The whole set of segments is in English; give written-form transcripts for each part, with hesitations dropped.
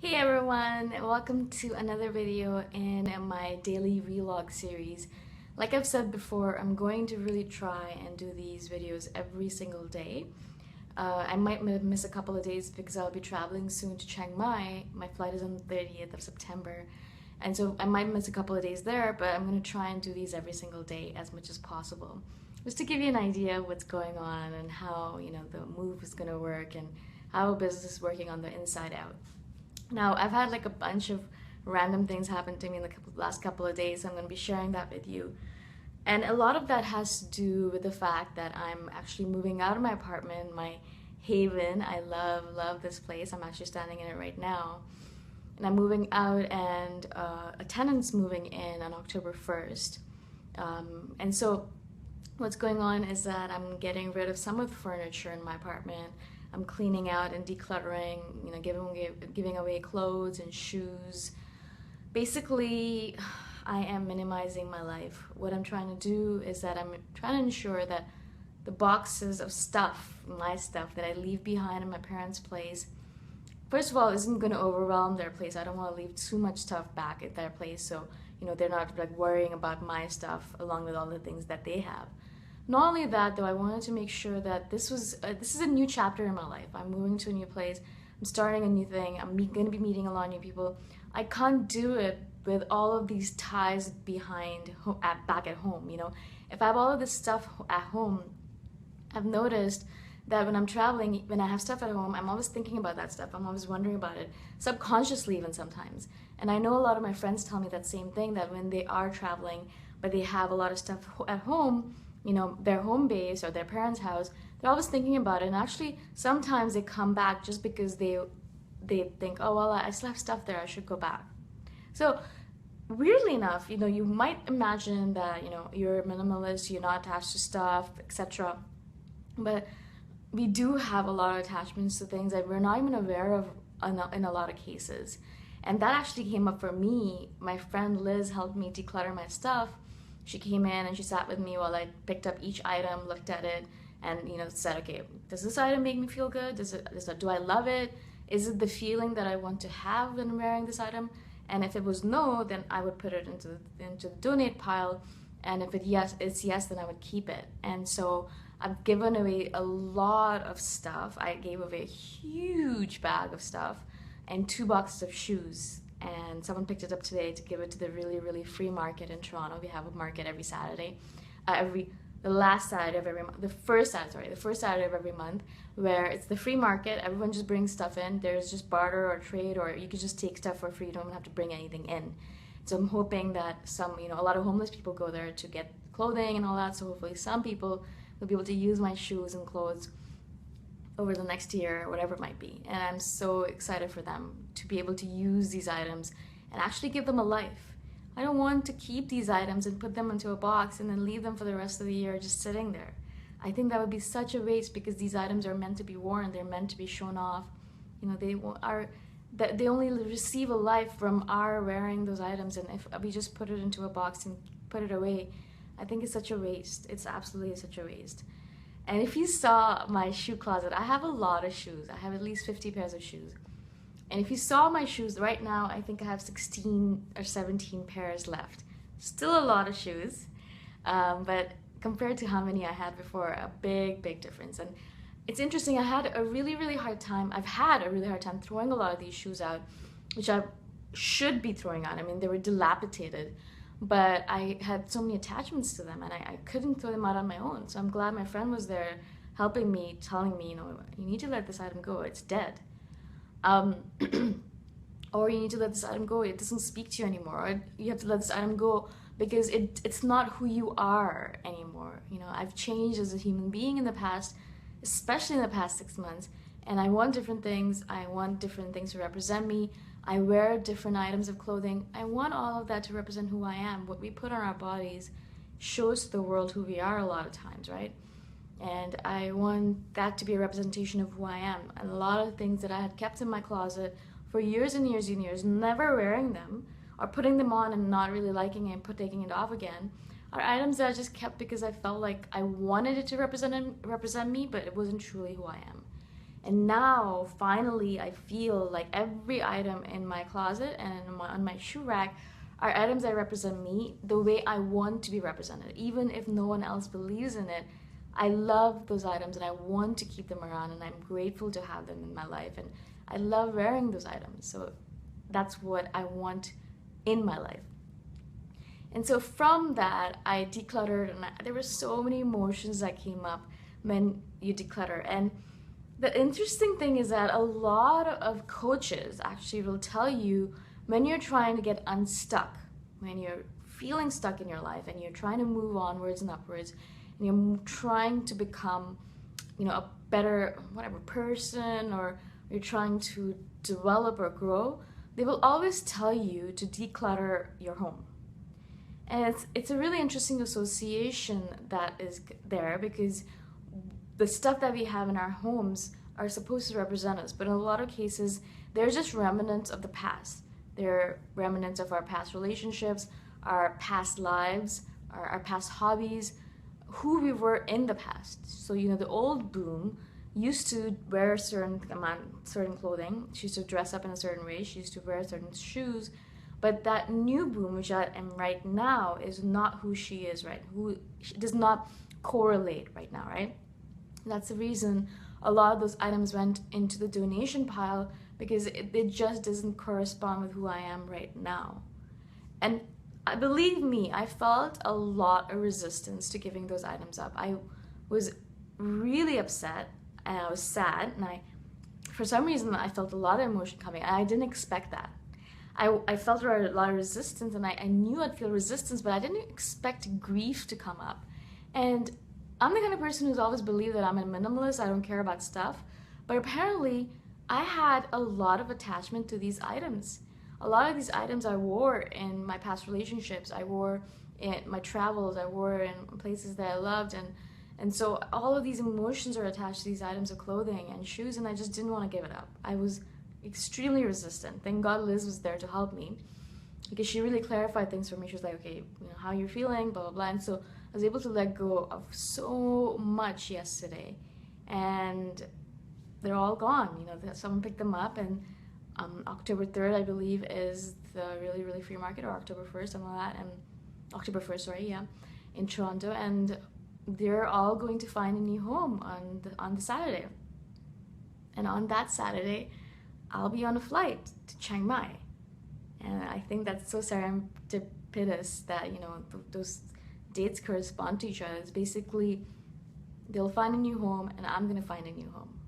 Hey everyone, welcome to another video in my daily vlog series. Like I've said before, I'm going to really try and do these videos every single day. I might miss a couple of days because I'll be traveling soon to Chiang Mai. My flight is on the 30th of September. And so I might miss a couple of days there, but I'm going to try and do these every single day as much as possible. Just to give you an idea of what's going on and how, the move is going to work and how a business is working on the inside out. Now, I've had like a bunch of random things happen to me in the last couple of days. So I'm going to be sharing that with you. And a lot of that has to do with the fact that I'm actually moving out of my apartment, my haven. I love this place. I'm actually standing in it right now. And I'm moving out, and a tenant's moving in on October 1st. And so what's going on is that I'm getting rid of some of the furniture in my apartment. I'm cleaning out and decluttering, giving away clothes and shoes. Basically, I am minimizing my life. What I'm trying to do is that I'm trying to ensure that the boxes of stuff, my stuff that I leave behind in my parents' place, first of all, isn't going to overwhelm their place. I don't want to leave too much stuff back at their place, so they're not like worrying about my stuff along with all the things that they have. Not only that, though, I wanted to make sure that this is a new chapter in my life. I'm moving to a new place. I'm starting a new thing. I'm going to be meeting a lot of new people. I can't do it with all of these ties back at home. If I have all of this stuff at home, I've noticed that when I'm traveling, when I have stuff at home, I'm always thinking about that stuff. I'm always wondering about it, subconsciously even sometimes. And I know a lot of my friends tell me that same thing, that when they are traveling, but they have a lot of stuff at home, their home base or their parents' house, they're always thinking about it. And actually, sometimes they come back just because they think, oh, well, I still have stuff there, I should go back. So weirdly enough, you might imagine that, you're a minimalist, you're not attached to stuff, etc. But we do have a lot of attachments to things that we're not even aware of in a lot of cases. And that actually came up for me. My friend Liz helped me declutter my stuff. She came in and she sat with me while I picked up each item, looked at it, and said, okay, does this item make me feel good? Do I love it? Is it the feeling that I want to have when I'm wearing this item? And if it was no, then I would put it into the donate pile. And if it's yes, then I would keep it. And so I've given away a lot of stuff. I gave away a huge bag of stuff and 2 boxes of shoes. And someone picked it up today to give it to the really free market in Toronto. We have a market every Saturday, the last Saturday of every month, the first Saturday of every month, where it's the free market. Everyone just brings stuff in. There's just barter or trade, or you could just take stuff for free. You don't even have to bring anything in. So I'm hoping that a lot of homeless people go there to get clothing and all that. So hopefully some people will be able to use my shoes and clothes over the next year, or whatever it might be. And I'm so excited for them to be able to use these items and actually give them a life. I don't want to keep these items and put them into a box and then leave them for the rest of the year just sitting there. I think that would be such a waste, because these items are meant to be worn. They're meant to be shown off. They only receive a life from our wearing those items. And if we just put it into a box and put it away, I think it's such a waste. It's absolutely such a waste. And if you saw my shoe closet, I have a lot of shoes. I have at least 50 pairs of shoes. And if you saw my shoes right now, I think I have 16 or 17 pairs left. Still a lot of shoes, but compared to how many I had before, a big difference. And it's interesting, I've had a really hard time throwing a lot of these shoes out, which I should be throwing out. I mean, they were dilapidated, but I had so many attachments to them, and I couldn't throw them out on my own. So I'm glad my friend was there helping me, telling me, you need to let this item go, it's dead. Or you need to let this item go, it doesn't speak to you anymore. Or you have to let this item go because it's not who you are anymore. I've changed as a human being in the past, especially in the past 6 months, and I want different things. I want different things to represent me. I wear different items of clothing. I want all of that to represent who I am. What we put on our bodies shows to the world who we are a lot of times, right? And I want that to be a representation of who I am. And a lot of things that I had kept in my closet for years and years, never wearing them, or putting them on and not really liking it and taking it off again, are items that I just kept because I felt like I wanted it to represent me, but it wasn't truly who I am. And now, finally, I feel like every item in my closet and on my shoe rack are items that represent me the way I want to be represented. Even if no one else believes in it, I love those items and I want to keep them around, and I'm grateful to have them in my life. And I love wearing those items. So that's what I want in my life. And so from that, I decluttered, and there were so many emotions that came up when you declutter. And the interesting thing is that a lot of coaches actually will tell you when you're trying to get unstuck, when you're feeling stuck in your life and you're trying to move onwards and upwards, and you're trying to become, a better whatever person, or you're trying to develop or grow, they will always tell you to declutter your home. And it's a really interesting association that is there, because the stuff that we have in our homes are supposed to represent us, but in a lot of cases, they're just remnants of the past. They're remnants of our past relationships, our past lives, our past hobbies, who we were in the past. So, the old Bloom used to wear a certain clothing. She used to dress up in a certain way. She used to wear certain shoes. But that new Bloom, which I am right now, is not who she is, right? She does not correlate right now, right? That's the reason a lot of those items went into the donation pile, because it just doesn't correspond with who I am right now. And believe me, I felt a lot of resistance to giving those items up. I was really upset and I was sad, and for some reason, I felt a lot of emotion coming, and I didn't expect that. I felt a lot of resistance, and I knew I'd feel resistance, but I didn't expect grief to come up. And I'm the kind of person who's always believed that I'm a minimalist, I don't care about stuff, but apparently I had a lot of attachment to these items. A lot of these items I wore in my past relationships, I wore in my travels, I wore in places that I loved, and so all of these emotions are attached to these items of clothing and shoes, and I just didn't want to give it up. I was extremely resistant. Thank God Liz was there to help me, because she really clarified things for me. She was like, okay, how you're feeling, blah, blah, blah. And so I was able to let go of so much yesterday, and they're all gone. Someone picked them up, and October 3rd, I believe, is the really, really free market, or October 1st, something like that, and October 1st, sorry, yeah, in Toronto, and they're all going to find a new home on the Saturday. And on that Saturday, I'll be on a flight to Chiang Mai. And I think that's so serendipitous that, those dates correspond to each other. It's basically, they'll find a new home and I'm gonna find a new home.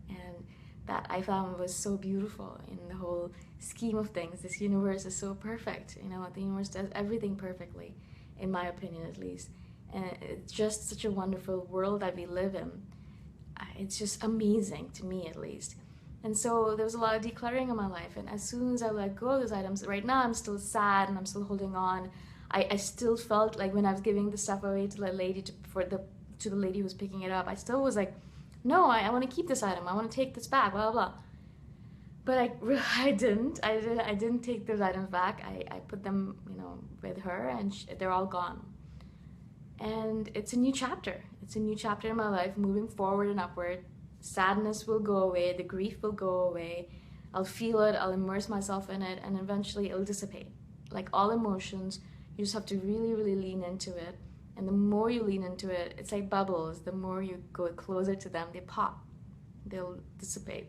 And that I found was so beautiful in the whole scheme of things. This universe is so perfect. The universe does everything perfectly, in my opinion at least. And it's just such a wonderful world that we live in. It's just amazing, to me at least. And so there was a lot of decluttering in my life, and as soon as I let go of those items, right now I'm still sad and I'm still holding on. I still felt like when I was giving the stuff away to the lady, to the lady who was picking it up, I still was like, no, I want to keep this item, I want to take this back, blah, blah, blah. But I didn't take those items back. I put them, with her, and they're all gone. And it's a new chapter. It's a new chapter in my life, moving forward and upward. Sadness will go away, the grief will go away. I'll feel it, I'll immerse myself in it, and eventually it'll dissipate. Like all emotions, you just have to really, really lean into it. And the more you lean into it, it's like bubbles. The more you go closer to them, they pop. They'll dissipate.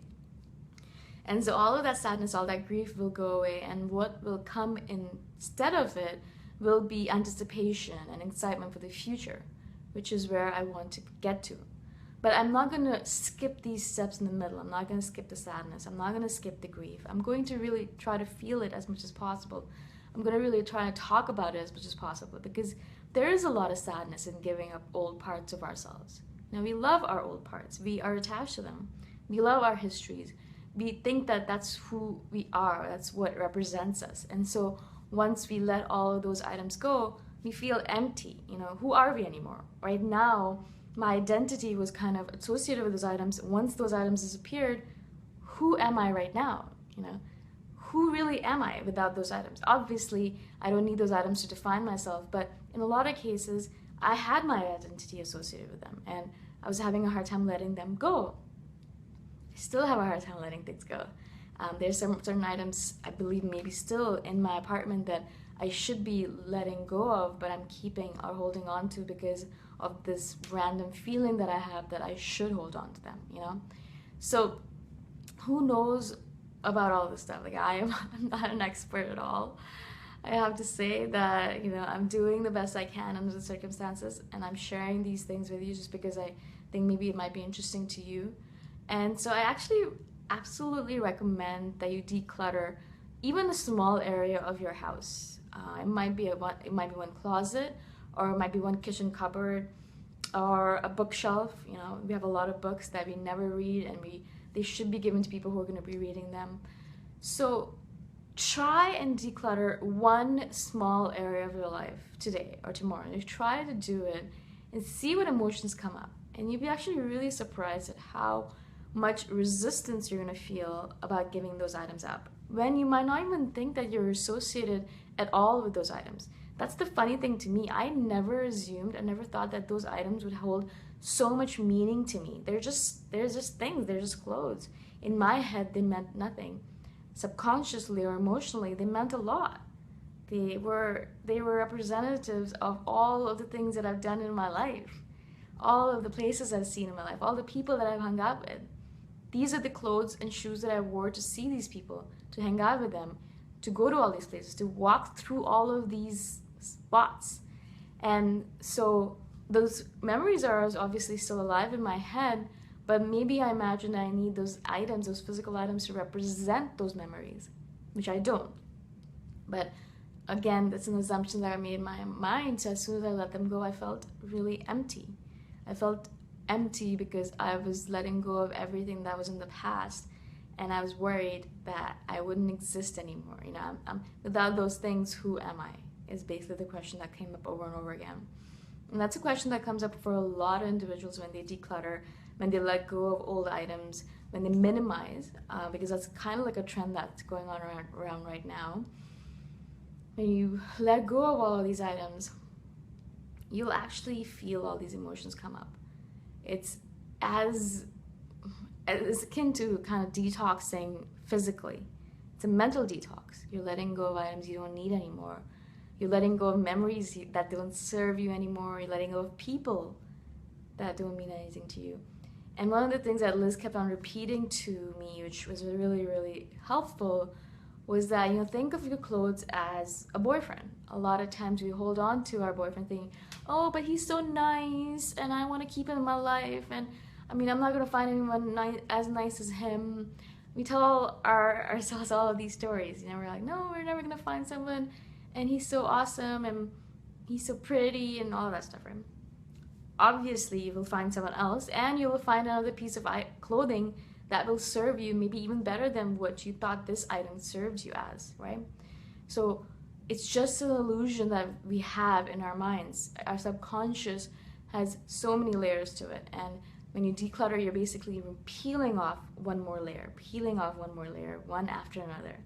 And so all of that sadness, all that grief will go away, and what will come instead of it will be anticipation and excitement for the future, which is where I want to get to. But I'm not going to skip these steps in the middle. I'm not going to skip the sadness. I'm not going to skip the grief. I'm going to really try to feel it as much as possible. I'm going to really try to talk about it as much as possible, because there is a lot of sadness in giving up old parts of ourselves. Now, we love our old parts. We are attached to them. We love our histories. We think that that's who we are. That's what represents us. And so once we let all of those items go, we feel empty. Who are we anymore? Right now, my identity was kind of associated with those items. Once those items disappeared, who am I right now? Who really am I without those items? Obviously, I don't need those items to define myself, but in a lot of cases, I had my identity associated with them, and I was having a hard time letting them go. still have a hard time letting things go. There's some certain items I believe maybe still in my apartment that I should be letting go of, but I'm keeping or holding on to because of this random feeling that I have that I should hold on to them, you know? So who knows about all this stuff? Like I'm not an expert at all. I have to say that, you know, I'm doing the best I can under the circumstances, and I'm sharing these things with you just because I think maybe it might be interesting to you. And so I actually absolutely recommend that you declutter even a small area of your house. It might be one closet, or it might be one kitchen cupboard, or a bookshelf. You know, we have a lot of books that we never read, and they should be given to people who are going to be reading them. So try and declutter one small area of your life today or tomorrow. You try to do it and see what emotions come up, and you'll be actually really surprised at how much resistance you're going to feel about giving those items up, when you might not even think that you're associated at all with those items. That's the funny thing to me. I never thought that those items would hold so much meaning to me. They're just things, they're just clothes. In my head, they meant nothing. Subconsciously or emotionally, they meant a lot. They were representatives of all of the things that I've done in my life, all of the places I've seen in my life, all the people that I've hung out with. These are the clothes and shoes that I wore to see these people, to hang out with them, to go to all these places, to walk through all of these spots. And so those memories are obviously still alive in my head, but maybe I imagine that I need those items, those physical items, to represent those memories, which I don't. But again, that's an assumption that I made in my mind. So as soon as I let them go, I felt really empty. I felt empty because I was letting go of everything that was in the past, and I was worried that I wouldn't exist anymore. You know, I'm without those things, who am I? Is basically the question that came up over and over again. And that's a question that comes up for a lot of individuals when they declutter, when they let go of old items, when they minimize, because that's kind of like a trend that's going on around right now. When you let go of all of these items, you'll actually feel all these emotions come up. It's as akin to kind of detoxing physically. It's a mental detox. You're letting go of items you don't need anymore. You're letting go of memories that don't serve you anymore. You're letting go of people that don't mean anything to you. And one of the things that Liz kept on repeating to me, which was really, really helpful, was that, you know, think of your clothes as a boyfriend. A lot of times we hold on to our boyfriend thinking, oh, but he's so nice and I want to keep him in my life, and I mean, I'm not going to find anyone as nice as him. We tell ourselves all of these stories. You know, we're like, no, we're never going to find someone, and he's so awesome and he's so pretty and all that stuff, right? Obviously, you will find someone else, and you will find another piece of clothing that will serve you maybe even better than what you thought this item served you as, right? So it's just an illusion that we have in our minds. Our subconscious has so many layers to it, and when you declutter, you're basically peeling off one more layer, one after another.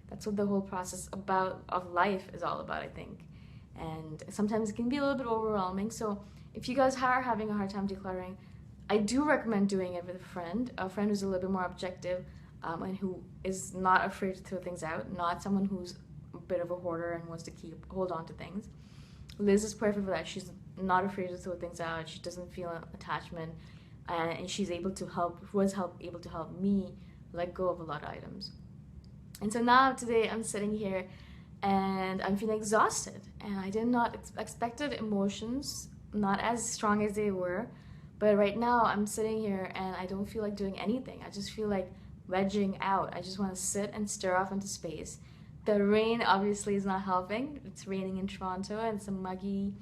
That's what the whole process of life is all about, I think. And sometimes it can be a little bit overwhelming. So if you guys are having a hard time decluttering, I do recommend doing it with a friend who's a little bit more objective, and who is not afraid to throw things out, not someone who's a bit of a hoarder and wants to hold on to things. Liz is perfect for that. She's not afraid to throw things out. She doesn't feel an attachment, and she's able to help me let go of a lot of items. And so now today I'm sitting here and I'm feeling exhausted, and I did not expected emotions, not as strong as they were. But right now I'm sitting here and I don't feel like doing anything. I just feel like vegging out. I just want to sit and stare off into space. The rain obviously is not helping. It's raining in Toronto, and it's a muggy,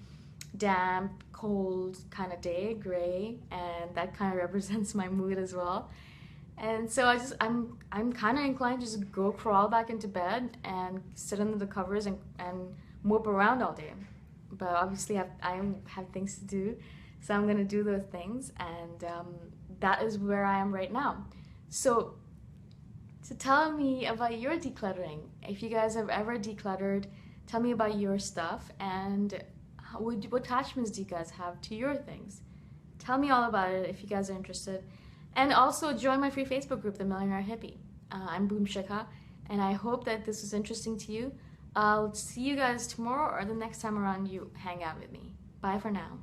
damp, cold kind of day, gray, and that kind of represents my mood as well. And so I'm kind of inclined to just go crawl back into bed and sit under the covers and mope around all day. But obviously I have things to do. So I'm going to do those things, and that is where I am right now. So tell me about your decluttering. If you guys have ever decluttered, tell me about your stuff, and what attachments do you guys have to your things? Tell me all about it if you guys are interested. And also join my free Facebook group, the Millionaire Hippie. I'm Boom Shikha, and I hope that this was interesting to you. I'll see you guys tomorrow or the next time around you hang out with me. Bye for now.